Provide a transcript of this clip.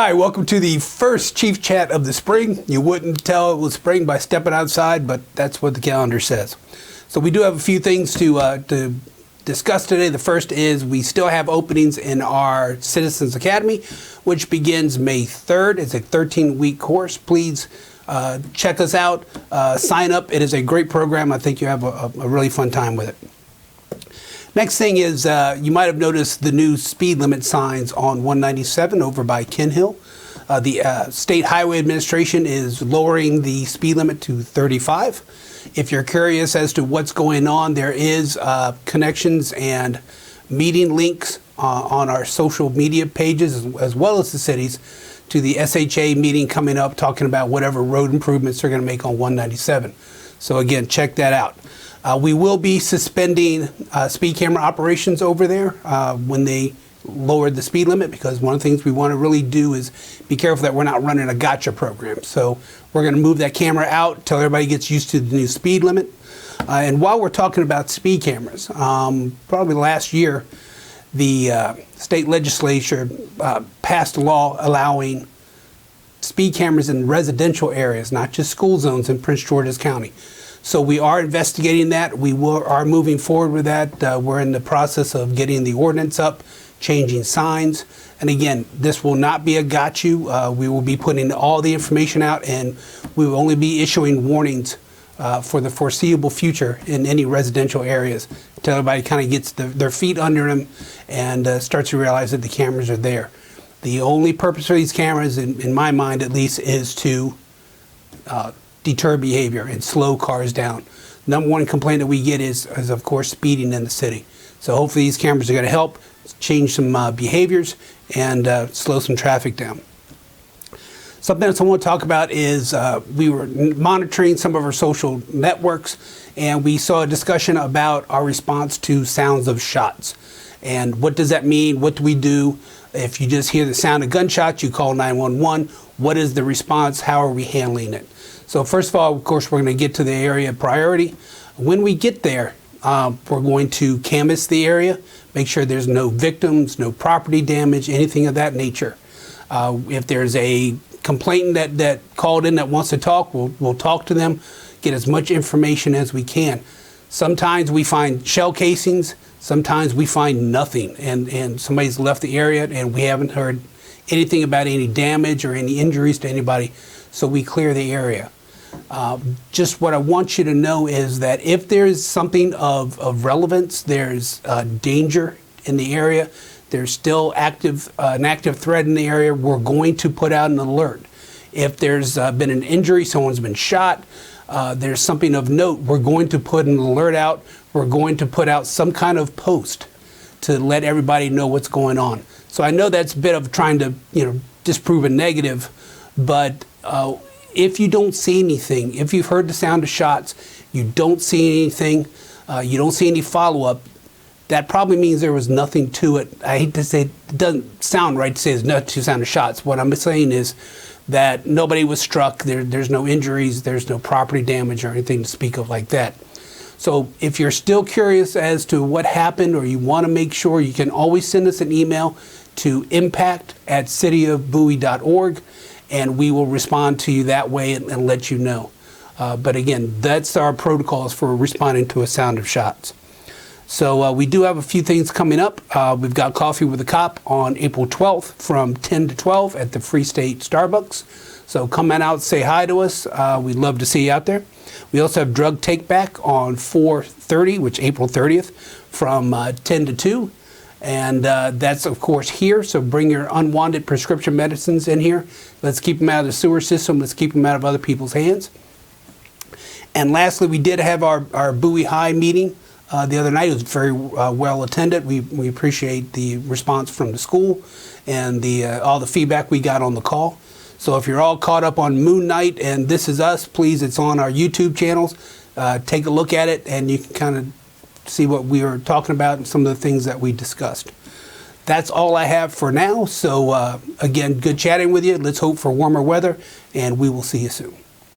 Hi, welcome to the first Chief Chat of the spring. You wouldn't tell it was spring by stepping outside, but that's what the calendar says. So we do have a few things to discuss today. The first is we still have openings in our Citizens Academy, which begins May 3rd. It's a 13-week course. Please check us out, sign up. It is a great program. I think you have a really fun time with it. Next thing is you might have noticed the new speed limit signs on 197 over by Ken Hill. The State Highway Administration is lowering the speed limit to 35. If you're curious as to what's going on, there is connections and meeting links on our social media pages as well as the cities to the SHA meeting coming up talking about whatever road improvements they're going to make on 197. So again, check that out. We will be suspending speed camera operations over there when they lowered the speed limit, because one of the things we want to really do is be careful that we're not running a gotcha program. So we're going to move that camera out till everybody gets used to the new speed limit. And while we're talking about speed cameras, probably last year, the state legislature passed a law allowing speed cameras in residential areas, not just school zones in Prince George's County. So we are investigating that. We are moving forward with that. We're in the process of getting the ordinance up, changing signs. And again, this will not be a got you. We will be putting all the information out, and we will only be issuing warnings for the foreseeable future in any residential areas until everybody kind of gets their feet under them and starts to realize that the cameras are there. The only purpose for these cameras, in my mind at least, is to deter behavior and slow cars down. Number one complaint that we get is of course speeding in the city. So hopefully these cameras are going to help change some behaviors and slow some traffic down. Something else I want to talk about is we were monitoring some of our social networks, and we saw a discussion about our response to sounds of shots. And what does that mean? What do we do? If you just hear the sound of gunshots, you call 911. What is the response? How are we handling it? So first of all, of course, we're going to get to the area of priority. When we get there, we're going to canvass the area, make sure there's no victims, no property damage, anything of that nature. If there's a complainant that called in that wants to talk, we'll talk to them, get as much information as we can. Sometimes we find shell casings, sometimes we find nothing, and somebody's left the area and we haven't heard anything about any damage or any injuries to anybody, so we clear the area. Just what I want you to know is that if there's something of relevance, there's danger in the area, there's still an active threat in the area, we're going to put out an alert. If there's been an injury, someone's been shot, there's something of note, we're going to put an alert out. We're going to put out some kind of post to let everybody know what's going on. So I know that's a bit of trying to disprove a negative, but if you don't see anything, if you've heard the sound of shots, you don't see anything, you don't see any follow-up, that probably means there was nothing to it. I hate to say, it doesn't sound right to say there's nothing to the sound of shots. What I'm saying is that nobody was struck, there's no injuries, there's no property damage or anything to speak of like that. So if you're still curious as to what happened or you want to make sure, you can always send us an email to impact@cityofbowie.org. and we will respond to you that way and let you know. But again, that's our protocols for responding to a sound of shots. So we do have a few things coming up. We've got Coffee with a Cop on April 12th from 10 to 12 at the Free State Starbucks. So come on out, say hi to us. We'd love to see you out there. We also have Drug Take Back on 4/30, which is April 30th, from 10 to 2. And that's, of course, here. So bring your unwanted prescription medicines in here. Let's keep them out of the sewer system. Let's keep them out of other people's hands. And lastly, we did have our Bowie High meeting the other night. It was very well attended. We appreciate the response from the school and all the feedback we got on the call. So if you're all caught up on Moon Knight and This Is Us, please, it's on our YouTube channels. Take a look at it and you can kind of see what we were talking about and some of the things that we discussed. That's all I have for now. So again, good chatting with you. Let's hope for warmer weather, and we will see you soon.